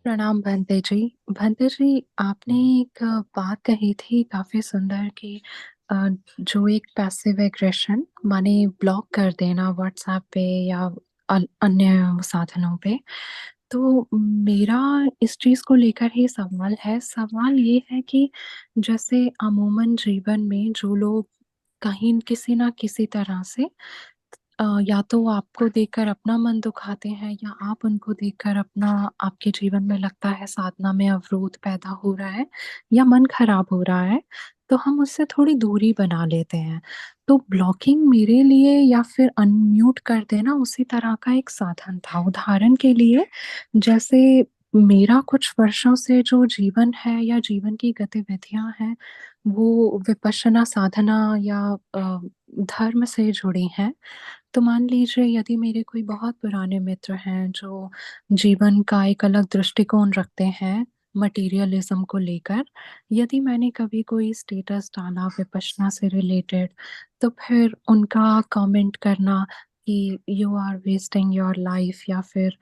प्रणाम भंते जी। भंते जी, आपने एक बात कही थी काफ़ी सुंदर कि अ, जो एक पैसिव एग्रेशन माने ब्लॉक कर देना व्हाट्सएप पे या अन्य साधनों पे। तो मेरा इस चीज़ को लेकर ही सवाल है। सवाल ये है कि जैसे अमूमन जीवन में जो लोग कहीं किसी न किसी तरह से या तो आपको देखकर अपना मन दुखाते हैं या आप उनको देखकर अपना आपके जीवन में लगता है साधना में अवरोध पैदा हो रहा है या मन खराब हो रहा है, तो हम उससे थोड़ी दूरी बना लेते हैं। तो ब्लॉकिंग मेरे लिए या फिर अनम्यूट कर देना उसी तरह का एक साधन था। उदाहरण के लिए जैसे मेरा कुछ वर्षों से जो जीवन है या जीवन की गतिविधियाँ हैं, वो विपश्यना साधना या धर्म से जुड़ी हैं। तो मान लीजिए यदि मेरे कोई बहुत पुराने मित्र हैं जो जीवन का एक अलग दृष्टिकोण रखते हैं मटेरियलिज्म को लेकर, यदि मैंने कभी कोई स्टेटस डाला विपश्यना से रिलेटेड, तो फिर उनका कमेंट करना कि you are wasting your life या फिर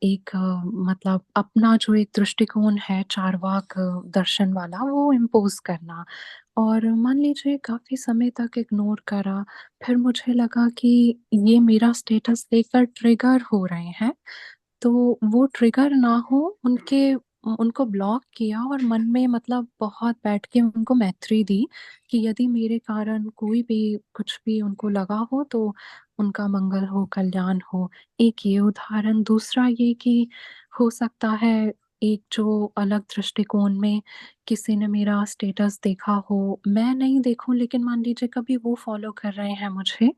एक मतलब अपना जो एक दृष्टिकोण है चार्वाक दर्शन वाला वो इम्पोज़ करना। और मान लीजिए काफ़ी समय तक इग्नोर करा, फिर मुझे लगा कि ये मेरा स्टेटस देखकर ट्रिगर हो रहे हैं, तो वो ट्रिगर ना हो उनको ब्लॉक किया और मन में मतलब बहुत बैठ के उनको मैत्री दी कि यदि मेरे कारण कोई भी कुछ भी उनको लगा हो तो उनका मंगल हो, कल्याण हो। एक ये उदाहरण, दूसरा ये कि हो सकता है एक जो अलग दृष्टिकोण में किसी ने मेरा स्टेटस देखा हो, मैं नहीं देखूँ लेकिन मान लीजिए कभी वो फ़ॉलो कर रहे हैं मुझे,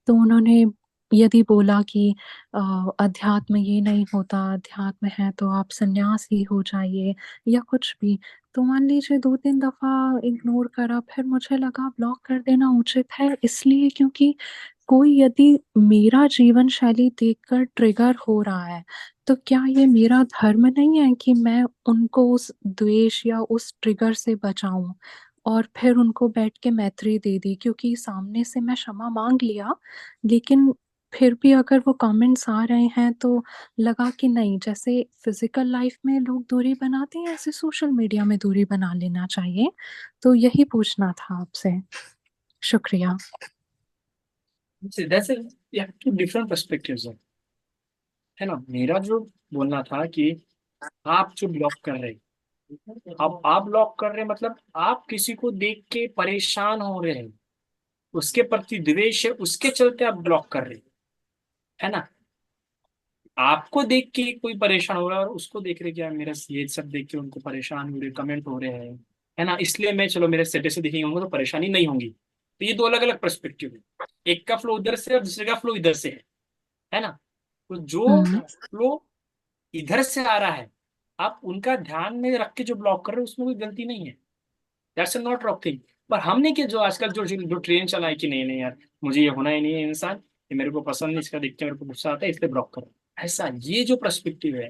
तो उन्होंने यदि बोला कि अध्यात्म ये नहीं होता, अध्यात्म है तो आप सन्यास ही हो जाइए या कुछ भी। तो मान लीजिए 2-3 दफ़ा इग्नोर करा, फिर मुझे लगा ब्लॉक कर देना उचित है इसलिए क्योंकि कोई यदि मेरा जीवन शैली देखकर ट्रिगर हो रहा है, तो क्या ये मेरा धर्म नहीं है कि मैं उनको उस द्वेष या उस ट्रिगर से बचाऊँ? और फिर उनको बैठ के मैत्री दे दी क्योंकि सामने से मैं क्षमा माँग लिया, लेकिन फिर भी अगर वो कमेंट्स आ रहे हैं तो लगा कि नहीं, जैसे फ़िज़िकल लाइफ़ में लोग दूरी बनाते हैं ऐसे सोशल मीडिया में दूरी बना लेना चाहिए। तो यही पूछना था आपसे। शुक्रिया। See, that's a, you have two different perspectives है ना। मेरा जो बोलना था कि आप जो ब्लॉक कर रहे हैं, अब आप ब्लॉक कर रहे हैं मतलब आप किसी को देख के परेशान हो रहे हैं, उसके प्रति द्वेष है, उसके चलते आप ब्लॉक कर रहे हैं, है ना। आपको देख के कोई परेशान हो रहा है और उसको देख रहे क्या मेरा ये सब देख के उनको परेशान हो रहे, कमेंट हो रहे हैं, है ना, इसलिए मैं चलो मेरे स्टेटस से दिखेंगे होंगे तो परेशानी नहीं होंगी। तो ये दो अलग अलग पर्सपेक्टिव है, एक का फ्लो उधर से और दूसरे का फ्लो इधर से है ना। तो जो हुँ, फ्लो इधर से आ रहा है, आप उनका ध्यान में रख के जो ब्लॉक कर रहे हो उसमें कोई गलती नहीं है, दैट्स नॉट रॉन्ग थिंग। पर हमने क्या जो आजकल जो ट्रेन चला है कि नहीं नहीं यार, मुझे ये होना ही नहीं है इंसान, ये मेरे को पसंद नहीं, इसका देख के मेरे को गुस्सा आता है इसलिए ब्लॉक करो। ऐसा ये जो पर्सपेक्टिव है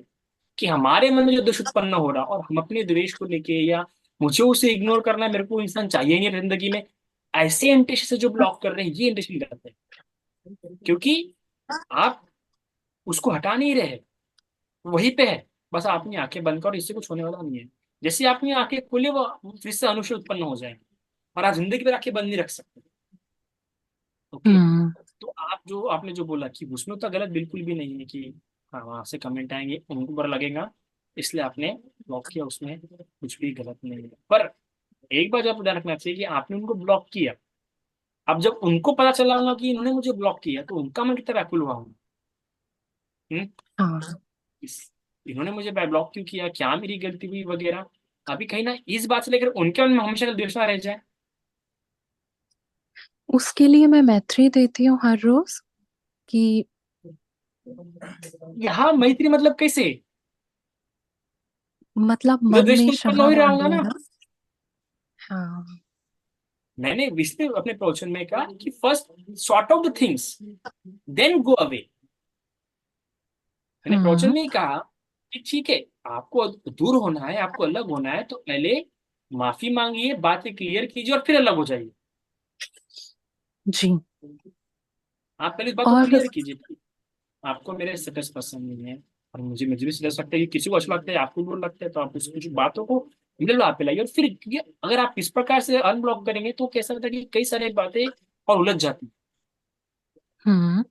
कि हमारे मन में जो द्वेष उत्पन्न हो रहा और हम अपने द्वेष को लेके या मुझे उसे इग्नोर करना है, मेरे को इंसान चाहिए ही नहीं जिंदगी में, ऐसे इंटेंशन से जो ब्लॉक कर रहे हैं ये इंटेंशन गलत है। क्योंकि आप उसको हटा नहीं रहे, वहीं पे है, बस आपने आंखें बंद करो, इससे कुछ होने वाला नहीं है। जैसे आपने आंखें खोले वो फिर से अनुशय उत्पन्न हो जाएंगे, और आप जिंदगी भर आंखें बंद नहीं रख सकते। ओके। हुँ, तो आप जो आपने जो बोला कि उसमें तो गलत बिल्कुल भी नहीं है कि हाँ वहां से कमेंट आएंगे उनको बुरा लगेगा, इसलिए आपने ब्लॉक किया, उसमें कुछ भी गलत नहीं है। पर एक बार जो आपको ध्यान रखना चाहिए कि आपने उनको ब्लॉक किया, अब जब उनको पता चला होगा कि इन्होंने मुझे ब्लॉक किया तो उनका मन कितना व्याकुल हुआ होगा। हम्म? हाँ। इस इन्होंने मुझे ब्लॉक क्यों किया, क्या मेरी गलती हुई वगैरह, अभी कहीं ना इस बात से लेकर उनके मन में हमेशा द्वेष ना रह जाए। उसके लिए मैं मैत्री देती हूँ हर रोज़ कि यहाँ मैत्री मतलब कैसे, मतलब उधर मन द्वेष में तो उत्पन्न हो क्षमा ही रहा माँग होगा ना। लेना। हाँ। मैंने इसलिए अपने प्रवचन में कहा कि first sort out the things then go away. मैंने प्रवचन हुँ, में ही कहा कि ठीक है, आपको दूर होना है, आपको अलग होना है तो पहले माफी मांगिए, बातें क्लियर कीजिए और फिर अलग हो जाइए। जी। आप पहले इस बात को और क्लियर कीजिए कि आपको मेरे स्टेटस पसंद नहीं है, और मुझे भी लग सकता है कि किसी को अच्छा लगता है, आपको बुरा लगता है, तो आप उस कुछ बातों को मिडिल आप पे लाइए। और फिर अगर आप इस प्रकार से अनब्लॉक करेंगे तो कैसा होता है कि कई सारी बातें और उलझ जाती हुँ।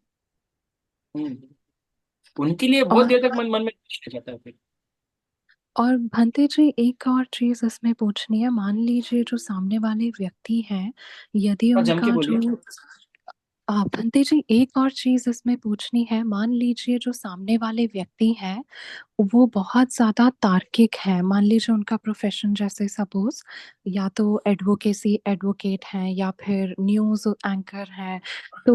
हैं। उनके लिए बहुत और देर तक मन मन में रह जाता है फिर। और भंते जी, एक और चीज़ इसमें पूछनी है, मान लीजिए जो सामने वाले व्यक्ति हैं, यदि और जम के उनका बोलिए। जो भंते जी, एक और चीज़ इसमें पूछनी है, मान लीजिए जो सामने वाले व्यक्ति हैं, वो बहुत ज़्यादा तार्किक हैं। मान लीजिए उनका प्रोफ़ेशन, जैसे सपोज़ या तो एडवोकेसी एडवोकेट हैं या फिर न्यूज़ एंकर हैं। तो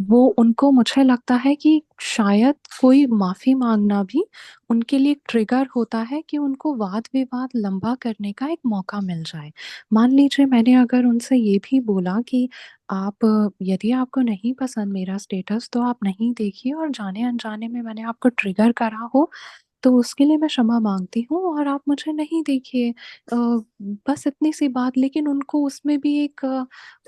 वो उनको, मुझे लगता है कि शायद कोई माफ़ी माँगना भी उनके लिए एक ट्रिगर होता है कि उनको वाद-विवाद लंबा करने का एक मौका मिल जाए। मान लीजिए मैंने अगर उनसे ये भी बोला कि आप, यदि आपको नहीं पसंद मेरा स्टेटस तो आप नहीं देखिए, और जाने-अनजाने में मैंने आपको ट्रिगर करा हो, तो उसके लिए मैं क्षमा माँगती हूँ और आप मुझे नहीं देखिए। बस इतनी-सी बात, लेकिन उनको उसमें भी एक,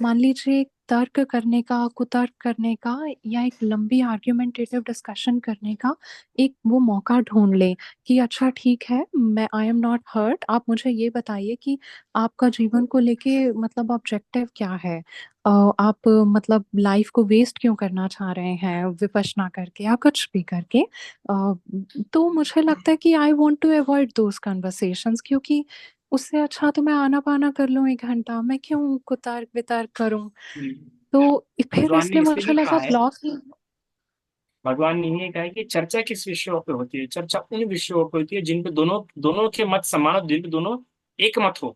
मान लीजिए एक तर्क करने का, कुतर्क करने का या एक लंबी आर्गुमेंटेटिव डिस्कशन करने का एक वो मौका ढूँढ लें कि अच्छा ठीक है, मैं आई एम नॉट हर्ट, आप मुझे ये बताइए कि आपका जीवन को लेके मतलब ऑब्जेक्टिव क्या है? आप मतलब लाइफ़ को वेस्ट क्यों करना चाह रहे हैं विपश्यना करके या कुछ भी करके? तो मुझे लगता है कि I want to avoid those conversations, क्योंकि उससे अच्छा तो मैं आना-पाना कर लूँ 1 घंटा, मैं क्यों कुतर्क-वितर्क करूँ? हम्म। तो फिर भगवान ने इसलिए इसलिए मुझे भी कहा लगा है, ब्लॉक ही। भगवान ने ये कहा है कि चर्चा किस विषयों पे होती है? चर्चा उन विषयों पे होती है जिन पे दोनों दोनों के मत समान हो, जिन पे दोनों एक मत हो,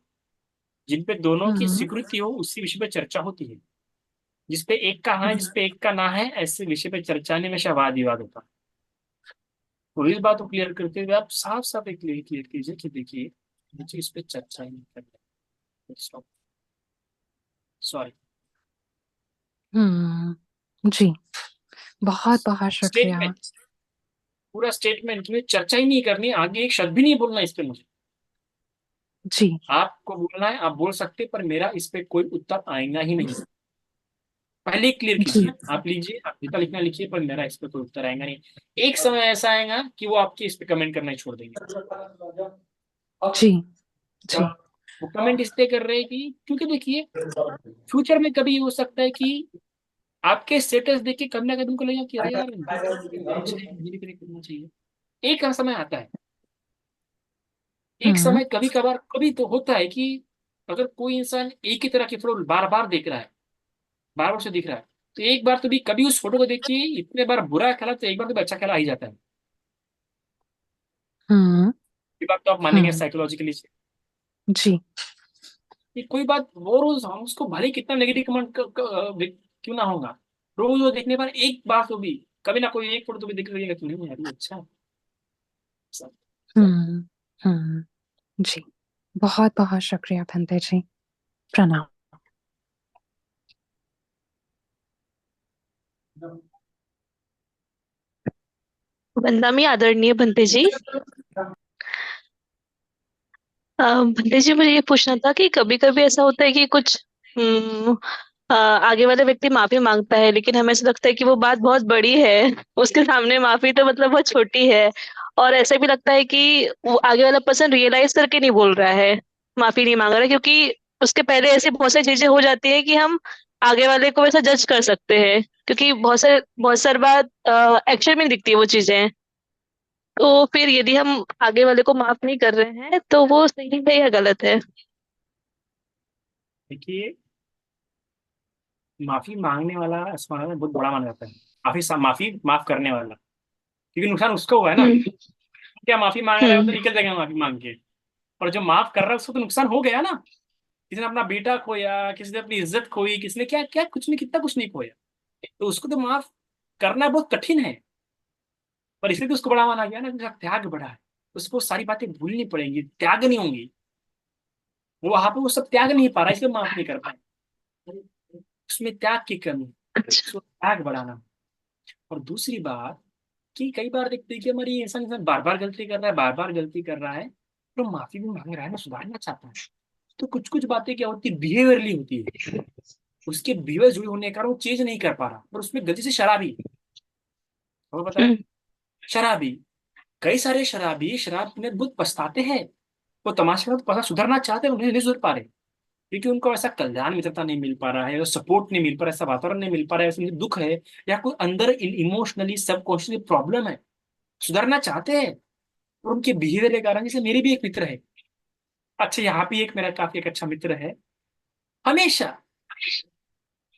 जिन पे दोनों की हुँ, स्वीकृति हो, उसी विषय पे चर्चा होती है। जिस पे एक का हाँ है, जिस पे एक का ना है, ऐसे विषय पे चर्चा नहीं, हमेशा वाद विवाद होता है। तो इस बात को क्लियर करते हुए आप साफ साफ एक क्लियर कीजिए कि देखिए, मुझे इस पे चर्चा ही नहीं करनी। सॉरी। हुँ। जी, बहुत-बहुत शुक्रिया। स्टेटमेंट, पूरा स्टेटमेंट में चर्चा ही नहीं करनी, आगे एक शब्द भी नहीं बोलना इस पे मुझे। जी, आपको बोलना है, आप बोल सकते, पर मेरा इस पे कोई उत्तर आएगा ही नहीं। पहले क्लियर जी, कीजिए, आप लीजिए, आप जितना लिखना लिखिए, पर मेरा इस पे कोई उत्तर आएगा नहीं। एक समय ऐसा आएगा कि वो आपके इस पे कमेंट करना ही छोड़ देंगे। जी, जी। वो कमेंट इसलिए कर रहे हैं कि, क्योंकि देखिए, फ्यूचर में कभी हो सकता है कि आपके स्टेटस देख के कभी ना कभी उनको लगेगा कि अरे यार, ये अच्छा है, मुझे भी करना चाहिए। एक समय आता है, एक हुँ, समय कभी कभार कभी तो होता है कि अगर कोई इंसान एक ही तरह की फोटो बार बार देख रहा है, बार बार से दिख रहा है, तो एक बार तो भी कभी उस फोटो को देख के इतने बार बुरा खेला, तो एक बार तो भी अच्छा खेला ही जाता है। हुँ, ये बात तो आप मानेंगे हुँ। साइकोलॉजिकली जी, कि कोई बात वो रोज हम उसको भले कितना नेगेटिव कमेंट क्यों ना होगा, रोज वो देखने पर एक बार तो भी कभी ना कोई एक फोटो तो भी दिख लगेगा कि नहीं यार ये अच्छा है। हुँ, हुँ। जी, बहुत-बहुत शुक्रिया भंते जी। प्रणाम। वंदना आदरणीय भंते जी। भंते जी, मुझे ये पूछना था कि कभी कभी ऐसा होता है कि कुछ आगे वाला व्यक्ति माफी मांगता है, लेकिन हमें ऐसा लगता है कि वो बात बहुत बड़ी है। उसके सामने माफी तो मतलब बहुत छोटी है। और ऐसा भी लगता है कि वो आगे वाला पर्सन रियलाइज करके नहीं बोल रहा है, माफी नहीं मांग रहा है, क्योंकि उसके पहले ऐसी बहुत सारी चीजें हो जाती है कि हम आगे वाले को वैसा जज कर सकते हैं, क्योंकि बहुत सारी बात एक्शन में नहीं दिखती है वो चीजें। तो फिर यदि हम आगे वाले को माफ नहीं कर रहे हैं तो वो सही है या गलत है? देखिए, माफी मांगने वाला समाज में बहुत बड़ा माना जाता है, माफी माफ करने वाला, क्योंकि नुकसान उसको हुआ है ना। हम्म। क्या माफी मांग रहा है वो तो हम्म। निकल जाएगा माफी मांग के, और जो माफ कर रहा है उसको तो नुकसान हो गया ना। किसी ने अपना बेटा खोया, किसी ने अपनी इज्जत खोई, किसी ने क्या क्या कुछ नहीं, कितना कुछ नहीं खोया, तो उसको तो माफ करना बहुत कठिन है। पर इसलिए तो उसको बड़ा माना गया ना, उसका त्याग बड़ा है। उसको सारी बातें भूलनी पड़ेंगी, त्याग नहीं होंगी। वो वहां पे वो सब त्याग नहीं पा रहा, इसलिए माफ नहीं कर पाए। उसमें त्याग की कमी, अच्छा। उसको त्याग बढ़ाना। और दूसरी बात कि कई बार देखते हैं कि हमारी इंसान इंसान बार बार गलती कर रहा है, बार बार गलती कर रहा है, तो माफी भी मांग रहा है ना, सुधारना चाहता है। तो कुछ कुछ बातें क्या होती है, बिहेवियरली होती है। उसके बिहेवियर जुड़े होने के कारण वो चेंज नहीं कर पा रहा, और उसमें गलती से शराबी, वो पता है, हम्म। शराबी कई सारे शराबी शराब में बहुत पछताते हैं, वो तमाशा तो पता सुधरना चाहते हैं, उन्हें नहीं सुधर पा रहे, क्योंकि उनको ऐसा कल्याण मित्रता नहीं मिल पा रहा है, सपोर्ट नहीं मिल पा रहा है, ऐसा वातावरण नहीं मिल पा रहा है, ऐसा दुख है, या कोई अंदर इमोशनली सबकॉन्शियसली प्रॉब्लम है, सुधरना चाहते हैं, और उनके बिहेवियर के कारण। जैसे मेरे भी एक मित्र है, अच्छा यहाँ पे एक मेरा काफी एक अच्छा मित्र है, हमेशा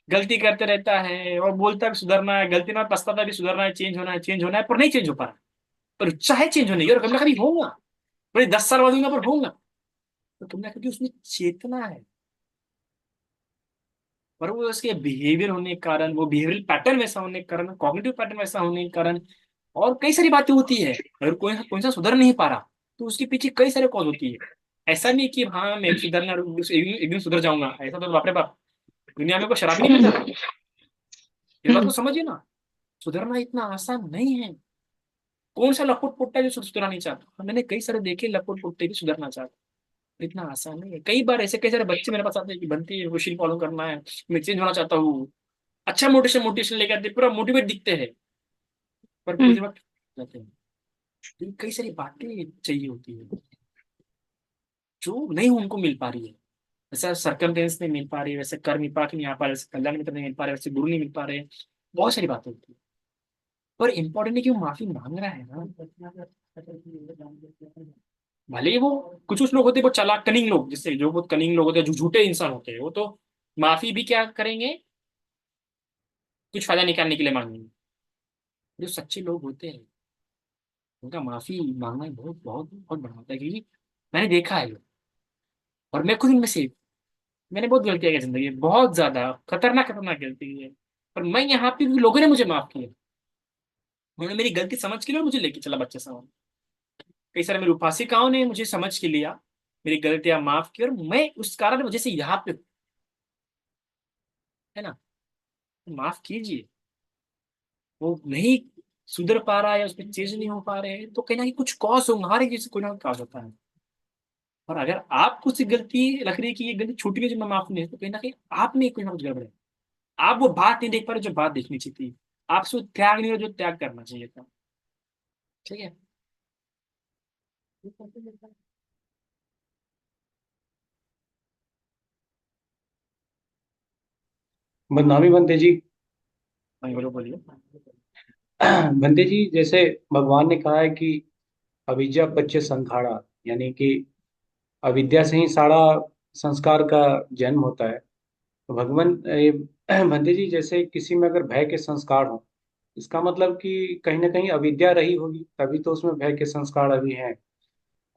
गलती करते रहता है और बोलता है कि सुधरना है, गलती ना पछताता भी, सुधरना है, चेंज होना है, चेंज होना है, पर नहीं चेंज हो पा रहा। पर इच्छा है चेंज होने की, और कभी ना कभी होगा, बड़े 10 साल बाद होगा, पर होगा। तो तुमने कहा कि उसमें चेतना है, पर वो उसके बिहेवियर होने के कारण, वो बिहेवियरल पैटर्न वैसा होने के कारण, कॉग्निटिव पैटर्न वैसा होने के कारण, और कई सारी बातें होती है, अगर कोई सा सुधर नहीं पा रहा, तो उसके पीछे कई सारे कॉज होती है। ऐसा नहीं कि हाँ मैं सुधरना, एक दिन सुधर जाऊंगा, ऐसा तो बाप रे बाप, दुनिया में कोई शराबी नहीं पीता, ये बात तो समझिए ना। सुधरना इतना आसान नहीं है। कौन सा लपट पुट्टा है जो सुधरना नहीं चाहता? मैंने कई सारे देखे लपट पुट्टे भी सुधरना चाहते, इतना आसान नहीं है। कई बार ऐसे कई सारे बच्चे मेरे पास आते हैं कि बनती है, मशीन फॉलो करना है, मैं चेंज होना चाहता हूँ, अच्छा मोटिवेशन मोटिवेशन लेकर आते हैं, पूरा मोटिवेट दिखते हैं, पर कुछ हम्म। वक्त जाते हैं। लेकिन कई सारी बातें चाहिए होती है जो नहीं उनको मिल पा रही है, वैसा सरकमटेंस नहीं मिल पा रही है, वैसे कर्म विपाक नहीं आ पा रहे, वैसे कल्याण मित्र नहीं मिल पा रहे, वैसे गुरु नहीं मिल पा रहे, बहुत सारी बातें होती है। पर इंपॉर्टेंट है कि वो माफी मांग रहा है ना। भले ही वो, कुछ कुछ लोग होते हैं वो चालाक कनिंग लोग, जिससे जो बहुत कनिंग लोग होते हैं, जो झूठे इंसान होते हैं, वो तो माफी भी क्या करेंगे, कुछ फायदा निकालने के लिए मांगेंगे। जो सच्चे लोग होते हैं उनका माफी मांगना बहुत बहुत बहुत बड़ा होता है, क्योंकि मैंने देखा है लोग, और मैं खुद इनमें से, मैंने बहुत गलतियां की जिंदगी में, बहुत ज्यादा खतरनाक खतरनाक गलती की है, पर मैं यहाँ पे भी लोगों ने मुझे माफ किया, उन्होंने मेरी गलती समझ के लिया और मुझे लेके चला बच्चे समझ। कई सारे मेरे उपासिकाओं ने मुझे समझ के लिया, मेरी गलतियां माफ की, और मैं उस कारण वजह से यहाँ पे हूं, है ना। तो माफ कीजिए, वो नहीं सुधर पा रहा है, उसमें चेंज नहीं हो पा रहे हैं, तो कहीं ना कहीं कुछ कॉज होगा, हर एक चीज से कोई ना कोई कॉज होता है। और अगर आपको सी गलती लग रही है कि ये गलती छोटी है जो मैं माफ नहीं है, तो कहीं ना कहीं आप में कुछ ना कुछ गड़बड़ है। आप वो बात नहीं देख पा रहे जो बात देखनी चाहिए थी, आपसे वो त्याग नहीं हो जो त्याग करना चाहिए था। ठीक है। बदनामी बनते जी। हाँ, बोलो बोलिए। बनते जी, जैसे भगवान ने कहा है कि अविद्या पच्य संखाड़ा, यानी कि अविद्या से ही सारा संस्कार का जन्म होता है। तो भगवान बनते जी, जैसे किसी में अगर भय के संस्कार हो, इसका मतलब कि कहीं ना कहीं अविद्या रही होगी, तभी तो उसमें भय के संस्कार अभी हैं।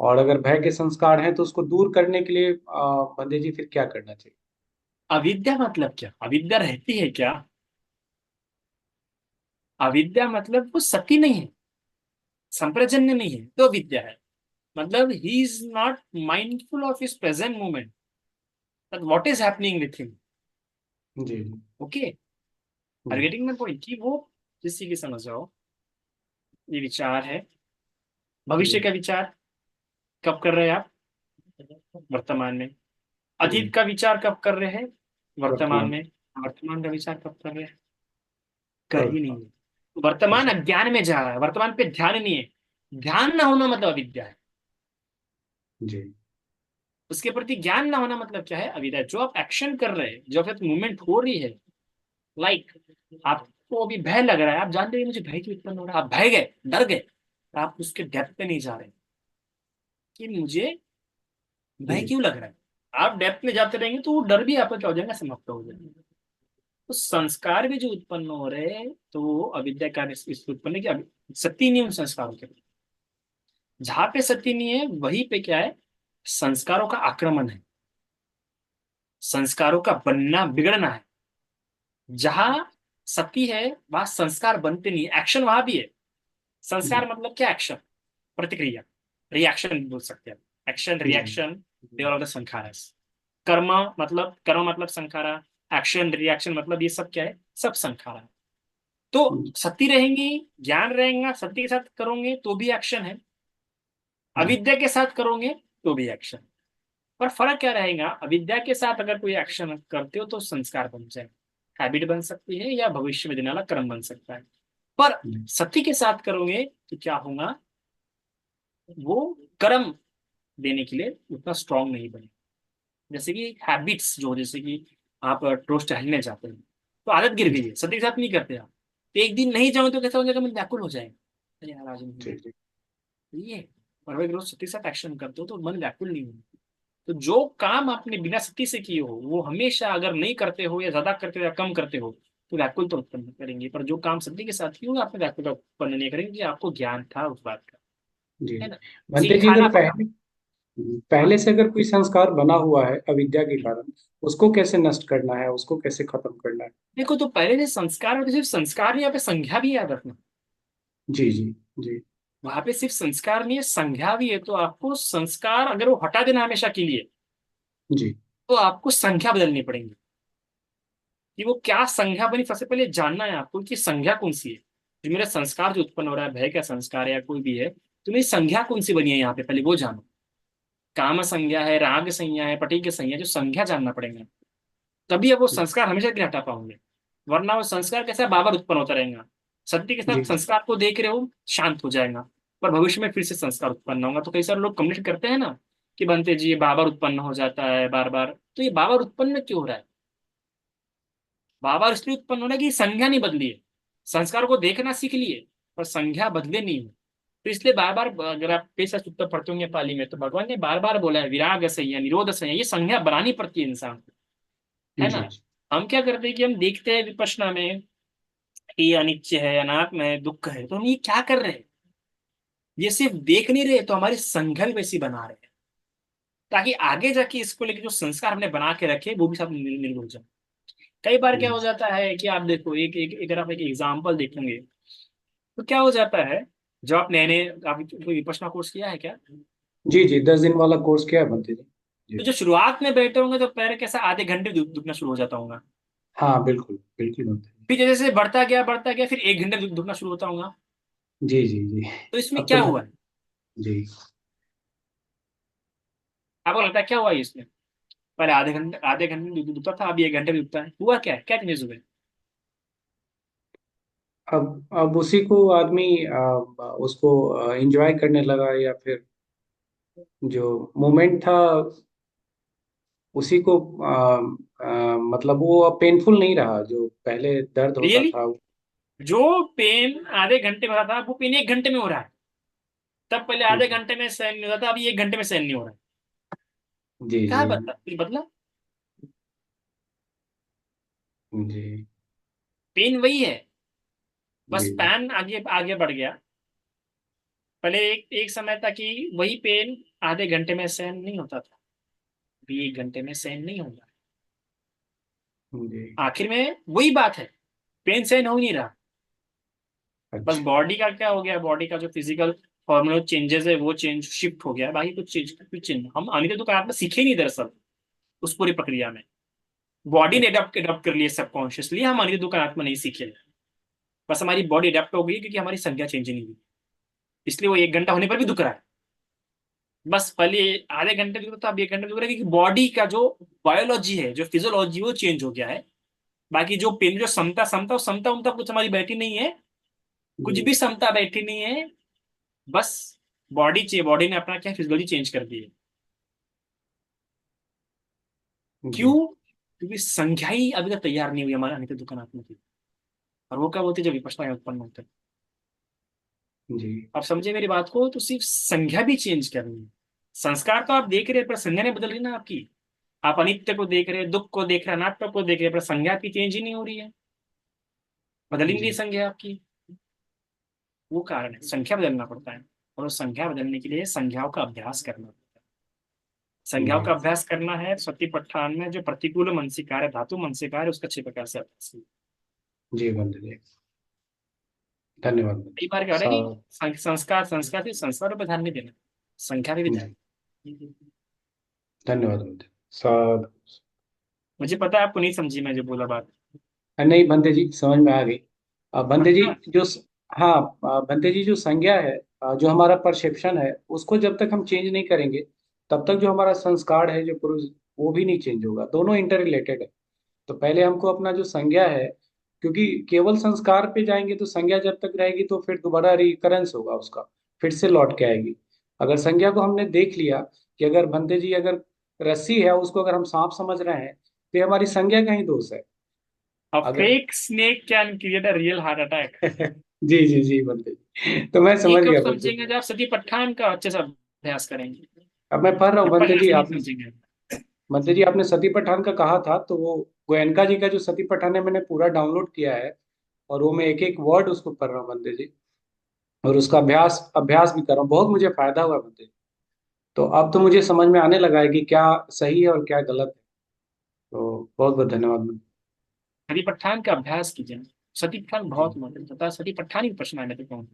और अगर भय के संस्कार हैं तो उसको दूर करने के लिए बंदे जी फिर क्या करना चाहिए? अविद्या मतलब क्या? अविद्या रहती है क्या? अविद्या मतलब वो सती नहीं है, संप्रजन्य नहीं है, तो विद्या है। मतलब he is not mindful of his present moment, that what is happening with him. जी okay, are you getting my point, कि वो किसी की समझ जाओ, ये विचार है, भविष्य जी का विचार कब कर रहे हैं आप? वर्तमान में। जी। अतीत का विचार कब कर रहे हैं? वर्तमान वर्तमान। में। वर्तमान का विचार कब कर रहे हैं? कर ही नहीं वर्तमान। है। वर्तमान अच्छा। अज्ञान में जा रहा है, वर्तमान पे ध्यान नहीं है। ध्यान ना होना मतलब अविद्या है। जी उसके प्रति ज्ञान ना होना मतलब क्या है? अविद्या। जो आप एक्शन कर रहे हैं, जो आप मूवमेंट हो रही है, लाइक आपको अभी भय लग रहा है, आप जानते हैं मुझे भय क्यों उत्पन्न हो रहा है, आप भय गए, डर गए, पर आप उसके डेप्थ पे नहीं जा रहे कि मुझे भय जी क्यों लग रहा है। आप डेप्थ में जाते रहेंगे तो वो डर भी आपका क्या हो जाएगा, समाप्त हो जाएगा। तो संस्कार भी जो उत्पन्न हो रहे हैं, तो वो अविद्या कारण इस उत्पन्न की सत्य नहीं है उन संस्कारों के। जहां पे सत्य नहीं है वहीं पे क्या है, संस्कारों का आक्रमण है, संस्कारों का बनना बिगड़ना है। जहां सत्य है वहां संस्कार बनते नहीं, एक्शन वहां भी है। जी संस्कार मतलब क्या? एक्शन, प्रतिक्रिया, रिएक्शन बोल सकते हैं। एक्शन जी reaction, they are all the sankharas. कर्म मतलब संखारा, एक्शन रिएक्शन मतलब ये सब क्या है, सब संखारा है। तो जी सत्य रहेंगी, ज्ञान रहेगा, सत्य के साथ करोगे तो भी एक्शन है, जी अविद्या के साथ करोगे तो भी एक्शन। पर फर्क क्या रहेगा, अविद्या के साथ अगर कोई एक्शन करते हो तो संस्कार बन जाए, हैबिट बन सकती है, या भविष्य में देने वाला कर्म बन सकता है। पर जी सत्य के साथ करोगे तो क्या होगा, वो कर्म देने के लिए उतना स्ट्रांग नहीं बने। जैसे कि हैबिट्स जो, जैसे कि आप रोज टहलने जाते हैं तो आदत गिर गई जी है, सदी के साथ नहीं करते आप, तो एक दिन नहीं जाओ तो कैसा हो जाएगा, मन व्याकुल हो जाएगा, अरे यार आज नहीं जी गया। जी ये, और अगर रोज सती के साथ एक्शन करते हो तो मन व्याकुल नहीं होगा। तो जो काम आपने बिना सती से किए हो वो हमेशा अगर नहीं करते हो या ज्यादा करते हो या कम करते हो तो व्याकुल तो उत्पन्न करेंगे, पर जो काम सती के साथ किए हो आपने व्याकुल उत्पन्न नहीं करेंगे, कि आपको ज्ञान था उस बात का, जी है जी। ना। बनते जी, सिखाना अगर पड़ा। पहले से अगर कोई संस्कार बना हुआ है अविद्या के कारण, उसको कैसे नष्ट करना है, उसको कैसे खत्म करना है? देखो, तो पहले से संस्कार, और सिर्फ संस्कार नहीं, यहाँ पे संज्ञा भी याद रखना। जी जी जी वहां पे सिर्फ संस्कार नहीं है, संज्ञा भी है। तो आपको संस्कार अगर वो हटा देना हमेशा के लिए, जी तो आपको संज्ञा बदलनी पड़ेगी। कि वो क्या संज्ञा बनी, सबसे पहले जानना है आपको कि संज्ञा कौन सी है। जो मेरा संस्कार जो उत्पन्न हो रहा है, भय का संस्कार है या कोई भी है, तो मेरी संज्ञा कौन सी बनी है यहाँ पे, पहले वो जानो। काम संज्ञा है, राग संज्ञा है, पटी की संज्ञा, जो संज्ञा जानना पड़ेगा, तभी अब वो संस्कार हमेशा के लिए हटा पाओगे। वरना वो संस्कार कैसा बार बार उत्पन्न होता रहेगा। सत्य के साथ जी संस्कार को देख रहे हो, शांत हो जाएगा, पर भविष्य में फिर से संस्कार उत्पन्न होगा। तो कई सारे लोग कम्युनिकेट करते हैं ना कि बनते जी ये बार बार उत्पन्न हो जाता है बार बार, तो ये बार बार उत्पन्न क्यों हो रहा है? बार बार इसलिए उत्पन्न हो रहा है कि संज्ञा नहीं बदली है। संस्कार को देखना सीख लिए पर संज्ञा बदले नहीं है। तो इसलिए बार बार, अगर आप पेशा सूत्र पढ़ते होंगे पाली में, तो भगवान ने बार बार बोला है विराग संज्ञा, निरोध संज्ञा, ये संज्ञा बनानी पड़ती है इंसान को, है जी ना। जी हम क्या करते हैं कि हम देखते हैं विपश्यना में कि ये अनित्य है, अनात्म है, दुख है, तो हम ये क्या कर रहे हैं? ये सिर्फ देख नहीं रहे, तो हमारी संज्ञा भी वैसी बना रहे हैं, ताकि आगे जाके इसको लेके जो संस्कार हमने बना के रखे वो भी सब निर्भर हो जाए। कई बार क्या जी हो जाता है कि आप देखो, एक अगर आप एक एग्जाम्पल देखेंगे तो क्या हो जाता है, जब आप नए नए, आप कोई विपश्यना कोर्स किया है क्या? जी जी, 10 दिन वाला कोर्स किया है बनते जी। तो जी जो शुरुआत में बैठे होंगे तो पैर कैसा आधे घंटे दुखना शुरू हो जाता होगा। हाँ, बिल्कुल बिल्कुल बनते जी। फिर जैसे जैसे बढ़ता गया फिर 1 घंटे दुखना शुरू होता होगा। जी जी जी। तो इसमें अब तो क्या हुआ है? जी। आपको लगता है क्या हुआ है इसमें? पहले आधे घंटे दुखता था, अभी 1 घंटे में दुखता है, हुआ क्या है, क्या चेंजेस हुए? अब उसी को आदमी उसको एंजॉय करने लगा, या फिर जो मोमेंट था उसी को मतलब वो अब पेनफुल नहीं रहा, जो पहले दर्द होता रियली? था। जो पेन आधे घंटे में होता था वो पेन 1 घंटे में हो रहा है। तब पहले आधे जी घंटे में सहन नहीं होता था, अभी 1 घंटे में सहन नहीं हो रहा है। जी क्या जी बदला, कुछ बदला? जी पेन वही है, बस जी पैन आगे आगे बढ़ गया। पहले एक समय था कि वही पेन आधे घंटे में सहन नहीं होता था, अभी 1 घंटे में सहन नहीं होगा। जी। आखिर में वही बात है, पेन सहन हो ही नहीं रहा। बस अच्छा। बॉडी का क्या हो गया, बॉडी का जो फिजिकल हार्मोनल चेंजेस है वो चेंज शिफ्ट हो गया, बाकी कुछ चेंज हम अनित्य तो काल में सीखे नहीं दरअसल। उस पूरी प्रक्रिया में बॉडी ने अच्छा। अडॉप्ट कर लिया सबकॉन्शियसली, हम अनित्य दुख अनात्मा नहीं सीखे। बस हमारी बॉडी अडेप्ट हो गई क्योंकि हमारी संज्ञा चेंज नहीं हुई, इसलिए वो 1 घंटा होने पर भी दुख रहा है। बस पहले आधे घंटे दुख रहा था, अब 1 घंटे दुख रहा है, क्योंकि बॉडी का जो बायोलॉजी है, जो फिजियोलॉजी वो चेंज हो गया है। बाकी जो पेन, जो समता समता वो समता उमता कुछ हमारी बैठी नहीं है, कुछ जी भी समता बैठी नहीं है। बस बॉडी ने अपना क्या फिजियोलॉजी चेंज कर दी है। जी क्यों? क्योंकि संज्ञा ही अभी तक तैयार नहीं हुई हमारे अनित्य दुकानात्मक की। और वो कब होती है, जब विपश्यना उत्पन्न होते हैं। जी आप समझे मेरी बात को, तो सिर्फ संज्ञा भी चेंज करनी है। संस्कार तो आप देख रहे हैं पर संज्ञा नहीं बदल रही ना आपकी। आप अनित्य को देख रहे हैं, दुख को देख रहे हैं, अनात्मा को देख रहे हैं, पर संज्ञा की चेंज ही नहीं हो रही है, बदल ही नहीं रही जी संज्ञा आपकी। वो कारण है, संख्या बदलना पड़ता है। और उस संख्या बदलने के लिए संज्ञाओं का अभ्यास करना पड़ता है। संज्ञाओं जी का अभ्यास करना है, सतिपट्ठान में जो प्रतिकूल मनसिकार है, धातु मनसिकार है, उसका अच्छे प्रकार से अभ्यास कीजिए। जी बंधु जी, धन्यवाद बंधु। कई बार क्या हो रहा है कि सा संस्कार संस्कार से संस्कारों पर ध्यान नहीं देना, संख्या पे भी ध्यान। जी, धन्यवाद बंधु। साधु। मुझे पता है आपको नहीं समझी मैं जो बोला बात। नहीं बंदे जी, समझ में आ गई। बंदे जी पक्का? हाँ, बंदे जी जो संज्ञा है, जो हमारा परसेप्शन है, उसको जब तक हम चेंज नहीं करेंगे तब तक जो हमारा संस्कार है, जो पुरुष, वो भी नहीं चेंज होगा। दोनों इंटर रिलेटेड है। तो पहले हमको अपना जो संज्ञा है, क्योंकि केवल संस्कार पे जाएंगे तो संज्ञा जब तक रहेगी तो फिर दोबारा रिकरेंस होगा उसका, फिर से लौट के आएगी। अगर संज्ञा को हमने देख लिया कि अगर भंते जी अगर रस्सी है उसको अगर हम सांप समझ रहे हैं तो ये हमारी संज्ञा का ही दोष है। अ अगर fake snake can create a real heart attack. जी जी जी भंते जी, तो मैं ये समझ कब गया भंते समझेंगे जी। जब आप सती पठान का अच्छे से अभ्यास करेंगे। अब मैं पढ़ रहा हूँ जब भंते जी, प्रयास नहीं आपने समझेंगे। भंते जी आपने सती पठान का कहा था, तो वो गोयनका जी का जो सती पठान है मैंने पूरा डाउनलोड किया है, और वो मैं एक एक वर्ड उसको पढ़ रहा हूँ भंते जी, और उसका अभ्यास अभ्यास भी कर रहा हूँ। बहुत मुझे फायदा हुआ भंते जी। तो अब तो मुझे समझ में आने लगा है कि क्या सही है और क्या गलत है। तो बहुत बहुत धन्यवाद भंते सती पठान का अभ्यास कीजिए। सती पठान बहुत महत्व होता है। सती पठान ही प्रश्न आने को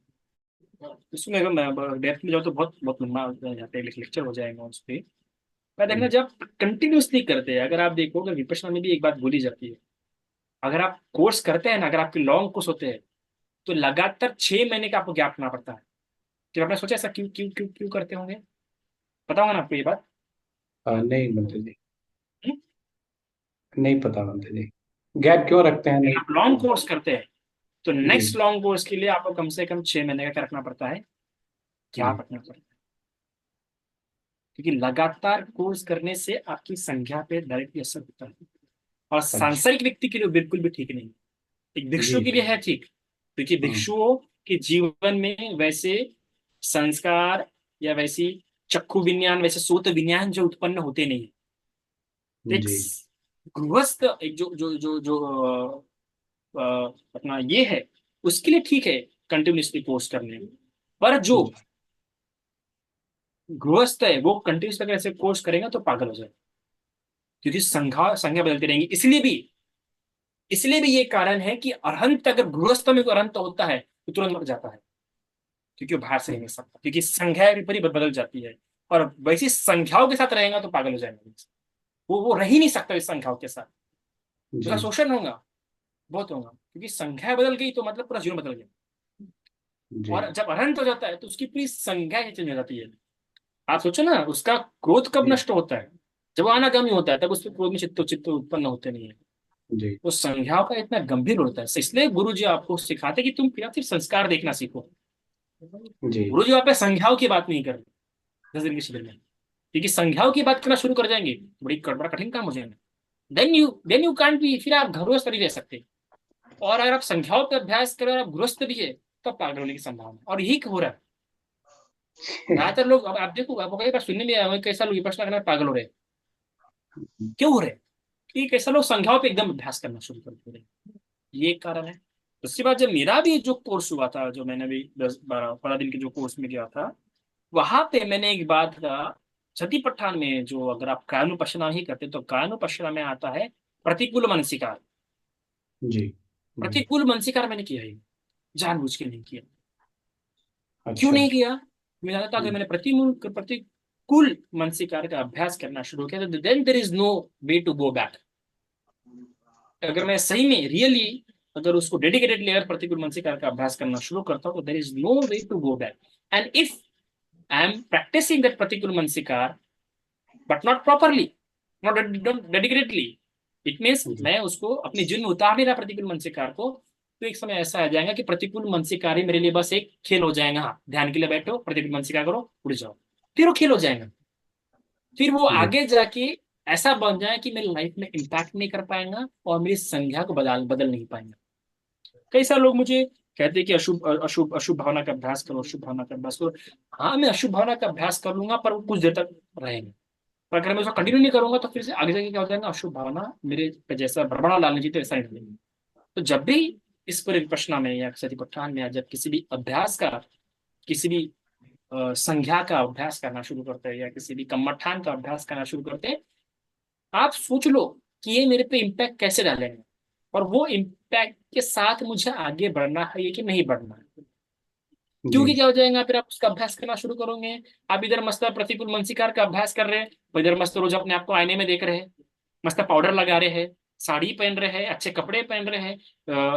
इसमें अगर मैं डेप्थ में जाऊँ तो बहुत बहुत लंबा हो जाता है, लेक्चर हो जाएगा उस पर। मैं देखना जी। जब कंटिन्यूसली करते हैं, अगर आप देखोगे विपश्यना में भी एक बात बोली जाती है, अगर आप कोर्स करते हैं ना, अगर आपके लॉन्ग कोर्स होते हैं तो लगातार 6 महीने का आपको गैप करना पड़ता है। कि आपने सोचा ऐसा क्यों क्यों क्यों क्यों करते होंगे? पता होगा ना आपको ये बात? नहीं भंते जी, हम्म? नहीं पता भंते जी, गैप क्यों रखते हैं, अगर नहीं आप लॉन्ग पता। कोर्स करते हैं तो जी नेक्स्ट लॉन्ग कोर्स के लिए आपको कम से कम 6 महीने का क्या रखना पड़ता है? जी। गैप रखना पड़ता है। क्योंकि लगातार कोर्स करने से आपकी संख्या पे डायरेक्टली असर होता है, और अच्छा। सांसारिक व्यक्ति के लिए बिल्कुल भी ठीक नहीं। एक जी भिक्षु के जी। लिए है ठीक, क्योंकि हम्म। भिक्षुओं के जीवन में वैसे संस्कार या वैसी चक्षु विज्ञान, वैसे सोत विज्ञान जो उत्पन्न होते नहीं है। तो एक जी गृहस्थ, एक जो जो जो जो अपना ये है, उसके लिए ठीक है कंटिन्यूसली कोर्स करने में। पर जो जी। गृहस्थ है वो कंटिन्यूस अगर ऐसे कोर्स करेगा तो पागल हो जाएगा। क्योंकि संख्या संख्या बदलती रहेंगी। इसलिए भी ये कारण है कि अरहंत, अगर गृहस्थ में कोई अरहंत होता है तो तुरंत मर जाता है, क्योंकि वो बाहर से नहीं मिल सकता, क्योंकि संख्या भी बदल जाती है। और वैसी संख्याओं के साथ रहेगा तो पागल हो जाएगा। वो रह ही नहीं सकता इस संख्याओं के साथ। उसका जी शोषण होगा, बहुत होगा, क्योंकि संख्या बदल गई तो मतलब पूरा जीवन बदल गया। जी। और जब अनंत हो जाता है तो उसकी पूरी संज्ञा ही चेंज हो जाती है। आप सोचो ना, उसका क्रोध कब जी नष्ट होता है? जब वो आनागामी होता है, तब उसके क्रोध में चित्त चित्त उत्पन्न होते नहीं है। जी तो संज्ञाओं का इतना गंभीर होता है, इसलिए गुरु जी आपको सिखाते कि तुम फिर सिर्फ संस्कार देखना सीखो। जी गुरु जी वहां पे संज्ञाओं की बात नहीं कर रहे 10 दिन के शिविर में, क्योंकि संज्ञाओं की बात करना शुरू कर जाएंगे तो बड़ा कठिन काम हो जाएगा। देन यू कांट बी, फिर आप गृहस्थ नहीं रह सकते। और अगर आप संख्याओं पे अभ्यास करें और आप गृहस्थ भी है, तब पागल होने की संभावना है। और यही हो रहा है। ज्यादातर लोग, अब आप देखो, आपको कई बार सुनने में आया कैसा लोग विपश्यना करना पागल हो रहे हैं। क्यों हो रहे हैं? कि कैसा लोग संख्याओं पे एकदम अभ्यास करना शुरू कर दे रहे हैं। ये एक कारण है। उसके बाद जब मेरा भी जो कोर्स हुआ था, जो मैंने भी 10-12-15 दिन के जो कोर्स में गया था, वहां पे मैंने एक बात का, सती पठान में जो अगर आप कायानुपश्यना ही करते तो कायानुपश्यना में आता है प्रतिकूल मानसिकार। जी जी। प्रतिकूल मानसिकार मैंने किया ही, जानबूझ के नहीं किया। क्यों अच्छा। नहीं किया? मैं जानता था कि मैंने प्रतिकूल मानसिकार का अभ्यास करना शुरू किया तो then there is no way to go back. अगर मैं सही में रियली, अगर उसको डेडिकेटेडली अगर प्रतिकूल मानसिकार का अभ्यास करना शुरू करता हूँ तो there is no way to go back. And if I am practising that प्रतिकूल मानसिकार but not properly, not dedicatedly, it means जी मैं उसको अपने जीवन में उतार नहीं रहा प्रतिकूल मानसिकार को, तो एक समय ऐसा आ जाएगा कि प्रतिकूल मानसिकार ही मेरे लिए बस एक खेल हो जाएगा। हाँ, ध्यान के लिए बैठो, प्रतिकूल मानसिकार करो, उड़ जाओ, फिर वो खेल हो जाएगा। फिर वो जी आगे जाके ऐसा बन जाए कि मेरी लाइफ में इम्पैक्ट नहीं कर पाएगा और मेरी संज्ञा को बदल बदल नहीं पाएंगा। कई सारे लोग मुझे कहते हैं कि अशुभ अशुभ अशुभ भावना का अभ्यास करो, अशुभ भावना का अभ्यास करो। हाँ, मैं अशुभ भावना का अभ्यास कर लूंगा, पर वो कुछ देर तक रहेंगे। पर अगर मैं उसको कंटिन्यू नहीं करूंगा तो फिर से आगे जाके क्या हो जाएगा, अशुभ भावना मेरे पे जैसा भ्रमणा डालनी चाहिए वैसा ही डालेंगे। तो जब भी इस पूरे विपश्यना में या सतिपट्ठान में, या जब किसी भी अभ्यास का, किसी भी संज्ञा का अभ्यास करना शुरू करते हैं या किसी भी कम्मठान का अभ्यास करना शुरू करते हैं, आप सोच लो कि ये मेरे पे इम्पैक्ट कैसे डालेंगे, और वो इम्पैक्ट के साथ मुझे आगे बढ़ना है ये कि नहीं बढ़ना है। जी क्योंकि क्या हो जाएगा, फिर आप उसका अभ्यास करना शुरू करोगे। आप इधर मस्त प्रतिकूल मानसिकार का अभ्यास कर रहे हैं, और इधर मस्त रोज अपने आप को आईने में देख रहे हैं, मस्त पाउडर लगा रहे हैं, साड़ी पहन रहे हैं, अच्छे कपड़े पहन रहे हैं,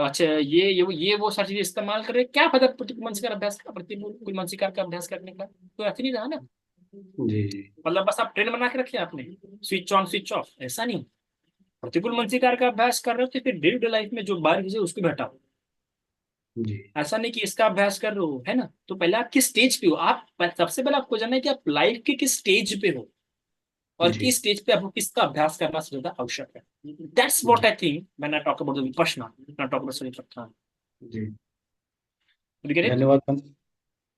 अच्छे ये वो सारी चीजें इस्तेमाल कर रहे हैं। क्या पता प्रतिकूल मानसिकार अभ्यास का, प्रतिकूल मानसिकार का अभ्यास करने का तो ऐसे नहीं रहा ना। जी जी। मतलब बस आप ट्रेन बना के रखिए आपने, स्विच ऑन स्विच ऑफ, ऐसा नहीं। प्रतिकूल मानसिकार का अभ्यास कर रहे हो तो फिर डे टू डे लाइफ में जो बाहर चीजें उसको भी हटाओ। जी ऐसा नहीं कि इसका अभ्यास कर रहे हो, है ना। तो पहले आप किस स्टेज पे हो, आप सबसे पहले आपको जानना है कि आप लाइफ के किस स्टेज पे हो, और जी किस स्टेज पे आपको किसका अभ्यास करना सबसे ज्यादा आवश्यक है। दैट्स व्हाट जी I think when I talk about the Vipassana, when I talk about Satipatthana. जी। You get it. धन्यवाद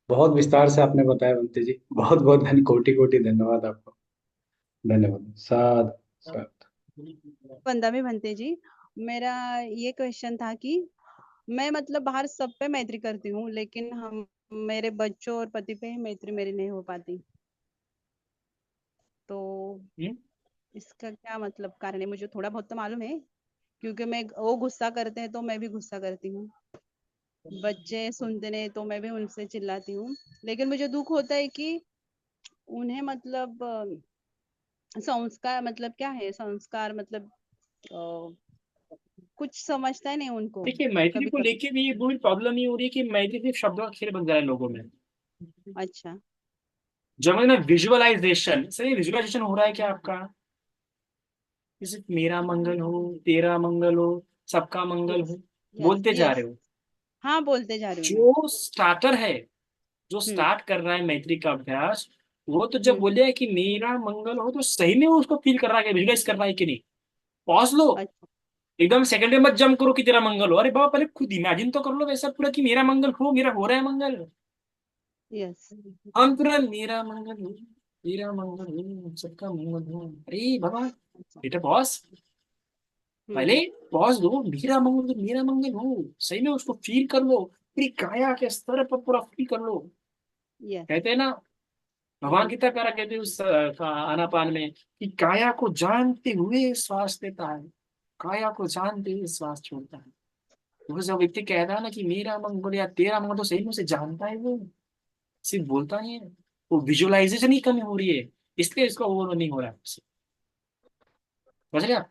बहुत विस्तार से आपने बताया बनते जी। बहुत बहुत कोटि कोटि धन्यवाद आपको। धन्यवाद। साध साध। वंदा में भंते जी, मेरा ये क्वेश्चन था कि मैं मतलब बाहर सब पे मैत्री करती हूँ, लेकिन हम मेरे बच्चों और पति पे ही मैत्री मेरी नहीं हो पाती। तो इसका क्या मतलब कारण है? मुझे थोड़ा बहुत तो मालूम है, क्योंकि मैं वो गुस्सा करते हैं तो मैं भी गुस्सा करती हूँ, बच्चे सुनते नहीं तो मैं भी उनसे चिल्लाती हूँ। लेकिन मुझे दुख होता है कि उन्हें मतलब संस्कार मतलब क्या है, संस्कार मतलब कुछ समझता ही नहीं उनको देखिए, मैथिली कभी को कभी। लेके भी ये पूरी प्रॉब्लम ये हो रही है कि मैथिली सिर्फ शब्दों का खेल बन जा रहा है लोगों में। अच्छा। जब ना विजुअलाइजेशन, सही विजुअलाइजेशन हो रहा है क्या आपका, कि सिर्फ मेरा मंगल हो, तेरा मंगल हो, सबका मंगल यस हो, यस बोलते जा यस। रहे हो। हाँ, बोलते जा रही हूँ मैं। जो स्टार्टर है, जो हम्म स्टार्ट कर रहा है मैत्री का अभ्यास, वो तो जब हम्म। बोले कि मेरा मंगल हो, तो सही में वो उसको फील कर रहा है, विजुअलाइज कर रहा है कि नहीं। पॉज लो, अच्छा। एकदम सेकंड में मत जंप करो कि तेरा मंगल हो। अरे बाबा, पहले खुद इमेजिन तो कर लो वैसा पूरा कि मेरा मंगल हो, मेरा हो रहा है मंगल। यस। हम तुरंत मेरा मंगल हो, तेरा मंगल हो, सबका मंगल हो। अरे बाबा, बेटा बॉस, पहले हम्म। पॉज दो। मेरा मंगल हो, सही में उसको फील कर लो, पूरी काया के स्तर पर पूरा फील कर लो। यस। कहते हैं ना, भगवान कितना प्यारा कहते हैं उस आनापान में, कि काया को जानते हुए श्वास लेता है, काया को जानते हुए श्वास छोड़ता है। वो जब व्यक्ति कहता है ना कि मेरा मंगल या तेरा मंगल, तो सही में उसे जानता है वो, सिर्फ बोलता नहीं है। वो विजुअलाइजेशन ही कमी हो रही है, इसलिए इसका ओवर नहीं हो रहा है उससे। समझ रहे आप।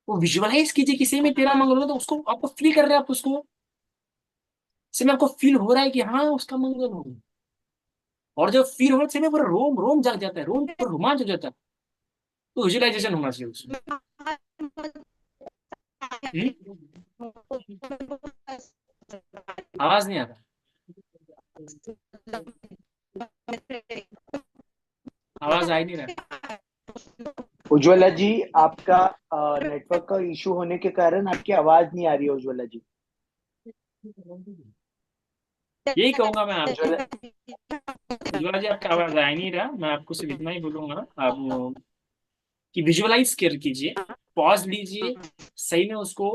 वो विजुअलाइज कीजिए कि सही में तेरा मंगल हो, तो उसको आपको फील कर रहे हैं आप उसको, सही में आपको फील हो रहा है कि हाँ उसका मंगल हो। और जब फील हो रहा है, सही में पूरा रोम रोम जग जाता है, रोम पर रोमांच हो जाता है। तो विजुअलाइजेशन होना चाहिए उसमें। हम्म? आवाज नहीं आता, आवाज आ ही नहीं रहा। उज्ज्वला जी, आपका नेटवर्क का इशू होने के कारण आपकी आवाज नहीं आ रही है उज्ज्वला जी। यही कहूंगा मैं आपको, उज्ज्वला उज्ज्वला जी आपका आवाज आ ही नहीं रहा। मैं आपको सिर्फ इतना ही बोलूंगा आप कि विजुअलाइज कर कीजिए, पॉज लीजिए, सही में उसको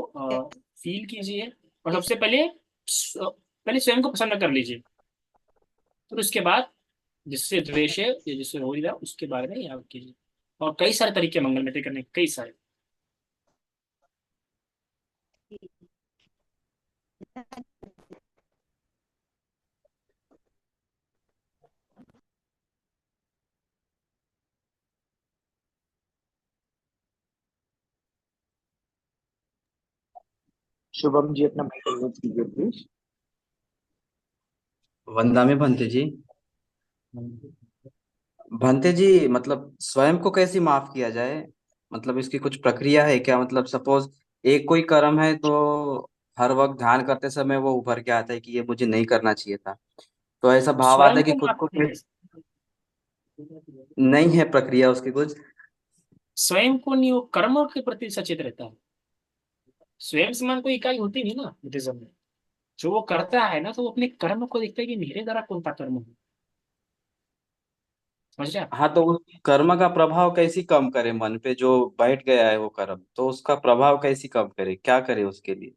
फील कीजिए। और सबसे पहले पहले स्वयं को पसंद कर लीजिए, फिर उसके बाद जिससे द्वेष है या जिससे हो रहा है उसके बारे में याद कीजिए। और कई सारे तरीके मंगल में करने के, कई सारे। शुभम जी अपना माइक अनम्यूट कीजिए प्लीज। वंदा में भंते जी, भंते जी मतलब स्वयं को कैसे माफ किया जाए? मतलब इसकी कुछ प्रक्रिया है क्या? मतलब सपोज एक कोई कर्म है तो हर वक्त ध्यान करते समय वो उभर के आता है कि ये मुझे नहीं करना चाहिए था, तो ऐसा भाव आता स्वयं है कि को खुद माफ को फिर कीजिए। नहीं है प्रक्रिया उसकी कुछ। स्वयं को नहीं, वो कर्मों के प्रति सचेत रहता है। स्वयं समान कोई इकाई होती नहीं ना बुद्धिज्म में। जो वो करता है ना, तो वो अपने कर्म को देखता है कि मेरे द्वारा कौन सा कर्म हो। समझ रहे आप। हाँ, तो उस कर्म का प्रभाव कैसे कम करे मन पे जो बैठ गया है वो कर्म, तो उसका प्रभाव कैसे कम करे, क्या करे उसके लिए?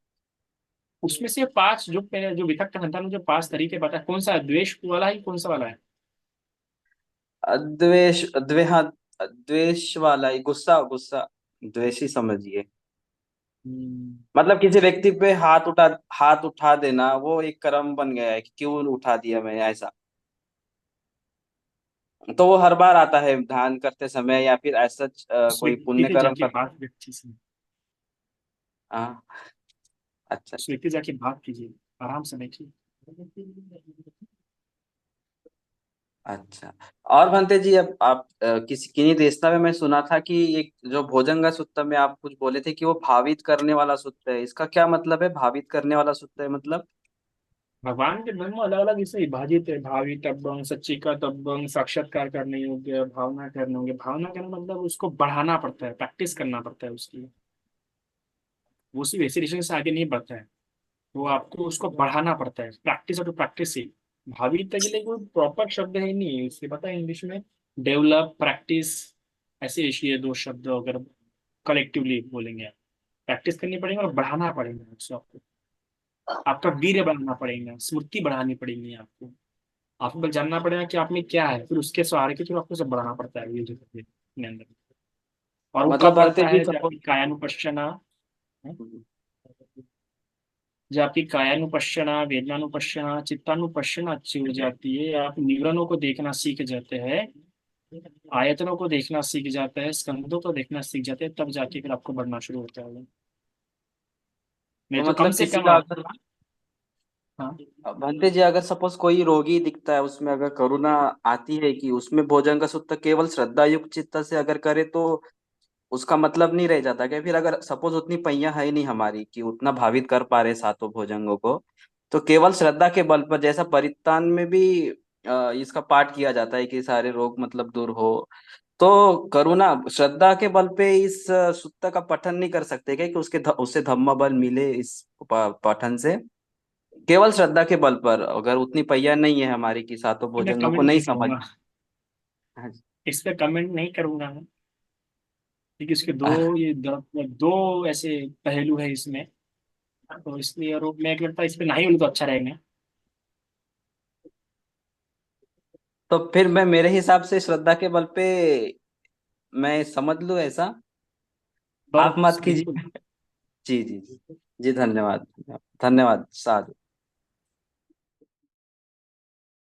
उसमें से पांच जो पहले जो वितक्त संतान में जो पांच तरीके बताए, कौन सा है? द्वेष वाला ही कौन सा वाला है? द्वेष, हाँ, द्वेष वाला ही, गुस्सा गुस्सा, द्वेष ही समझिए। हम्म, मतलब किसी व्यक्ति पे हाथ उठा देना वो एक कर्म बन गया है कि क्यों उठा दिया मैंने ऐसा। तो वो हर बार आता है ध्यान करते समय या फिर ऐसा उस कोई व्यक्ति पुण्य से कर्म जाके कर। बात कीजिए अच्छे से। हाँ, अच्छा उस अच्छा। व्यक्ति से जाके बात कीजिए, आराम से बैठिए। अच्छा। और भंते जी, अब आप किसी किन्हीं देशना में मैं सुना था कि एक जो भोजंगा सूत्र में आप कुछ बोले थे कि वो भावित करने वाला सूत्र है। इसका क्या मतलब है, भावित करने वाला सूत्र है मतलब? भगवान के धर्म अलग अलग इससे विभाजित है। भावी तब्बंग, सच्चिका तब्बंग, साक्षात्कार करने योग्य, भावना करने योग्य। भावना करना मतलब उसको बढ़ाना पड़ता है, प्रैक्टिस करना पड़ता है उसकी। वो सिर्फ ऐसे ऋषि से आगे नहीं बढ़ता है, वो आपको उसको बढ़ाना पड़ता है। प्रैक्टिस और प्रैक्टिस ही। भावी तक के लिए कोई प्रॉपर शब्द है नहीं, इसलिए पता है इंग्लिश में डेवलप, प्रैक्टिस, ऐसे ये दो शब्द अगर कलेक्टिवली बोलेंगे आप। प्रैक्टिस करनी पड़ेगी और बढ़ाना पड़ेगा उसको आपको। आपका वीर्य बढ़ाना पड़ेगा, स्मृति बढ़ानी पड़ेगी आपको। आपको बस जानना पड़ेगा कि आप में क्या है, फिर उसके सहारे के थ्रू आपको सब बढ़ाना पड़ता है ये जो है अपने अंदर। और वो मतलब कब भंते बढ़ता जी है जब सपोज। आपकी कायानुपश्यना, जब आपकी कायानुपश्यना, वेदनानुपश्यना, चित्तानुपश्यना अच्छी हो जाती है, आप निवरणों को देखना सीख जाते हैं, आयतनों को देखना सीख जाते हैं, स्कंदों को देखना सीख जाते हैं, तब जाके फिर आपको बढ़ना शुरू होता है। नहीं तो तो कम मतलब से किसी कम का आप। अगर, हाँ। भंते जी अगर सपोज कोई रोगी दिखता है, उसमें अगर करुणा आती है कि उसमें भोजन का सूत्र केवल श्रद्धा युक्त चित्त से अगर करे तो उसका मतलब नहीं रह जाता क्या? फिर अगर सपोज उतनी पहिया है ही नहीं हमारी कि उतना भावित कर पा रहे सातों भोजंगों को, तो केवल श्रद्धा के बल पर, जैसा परित्राण में भी इसका पाठ किया जाता है कि सारे रोग मतलब दूर हो, तो करुणा श्रद्धा के बल पे इस सूक्त का पठन नहीं कर सकते क्या कि उससे धम्म बल मिले इस पठन से? केवल श्रद्धा के बल पर अगर उतनी पहिया नहीं है हमारी कि सातों मैं भोजंगों को कमेंट नहीं नहीं समझ। करूंगा, हाँ जी। इस पे कमेंट नहीं करूंगा मैं, क्योंकि इसके दो ऐसे पहलू है इसमें। तो इसलिए और मैं एक लगता है इस पे नहीं बोलूँ तो अच्छा रहेगा। तो फिर मैं मेरे हिसाब से श्रद्धा के बल पे मैं समझ लूं ऐसा? आप बस मत बिल्कुल। कीजिए। जी जी जी। जी धन्यवाद। धन्यवाद साधु।